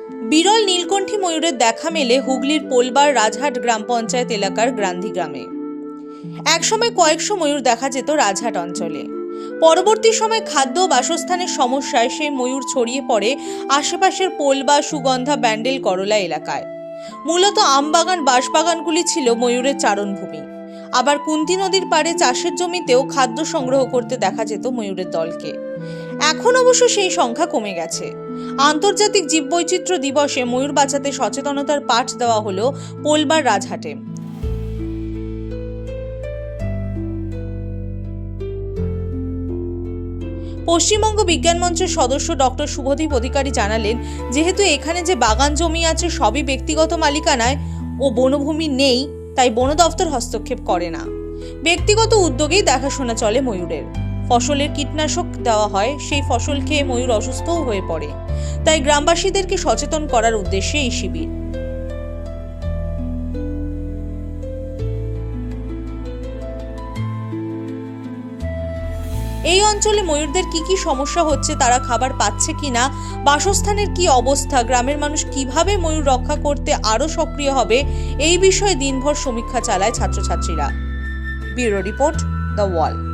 বিরল নীলকণ্ঠী ময়ূরের দেখা মেলে হুগলির পোলবার রাজহাট গ্রাম পঞ্চায়েত এলাকার গ্রান্ধি গ্রামে। একসময় কয়েকশো ময়ূর দেখা যেত রাজহাট অঞ্চলে। পরবর্তী সময় খাদ্য ও বাসস্থানের সমস্যায় সেই ময়ূর ছড়িয়ে পড়ে আশেপাশের পোলবা, সুগন্ধা, ব্যান্ডেল, করলা এলাকায়। মূলত আমবাগান, বাঁশবাগানগুলি ছিল ময়ূরের চারণভূমি। আবার কুন্তী নদীর পাড়ে চাষের জমিতেও খাদ্য সংগ্রহ করতে দেখা যেত ময়ূরের দলকে। এখন অবশ্য সেই সংখ্যা কমে গেছে। আন্তর্জাতিক জীববৈচিত্র্য দিবসে ময়ূর বাঁচাতে সচেতনতার পাঠ দেওয়া হলো পোলবার রাজহাটে। পশ্চিমবঙ্গ বিজ্ঞান মঞ্চের সদস্য ডক্টর শুভদীপ অধিকারী জানালেন, যেহেতু এখানে যে বাগান জমি আছে সবই ব্যক্তিগত মালিকানায় ও বনভূমি নেই, তাই বন দপ্তর হস্তক্ষেপ করে না। ব্যক্তিগত উদ্যোগেই দেখাশোনা চলে ময়ূরের। ফসলের কীটনাশক দেওয়া হয়, সেই ফসল খেয়ে ময়ূর অসুস্থও হয়ে পড়ে। তাই গ্রামবাসীদেরকে সচেতন করার উদ্দেশ্যে এই শিবির। এই অঞ্চলে ময়ূরদের কি সমস্যা হচ্ছে, তারা খাবার পাচ্ছে কিনা, বাসস্থানের কি অবস্থা, গ্রামের মানুষ কিভাবে ময়ূর রক্ষা করতে আরো সক্রিয় হবে, এই বিষয়ে দিনভর সমীক্ষা চালায় ছাত্রছাত্রীরা। Bureau report, the wall.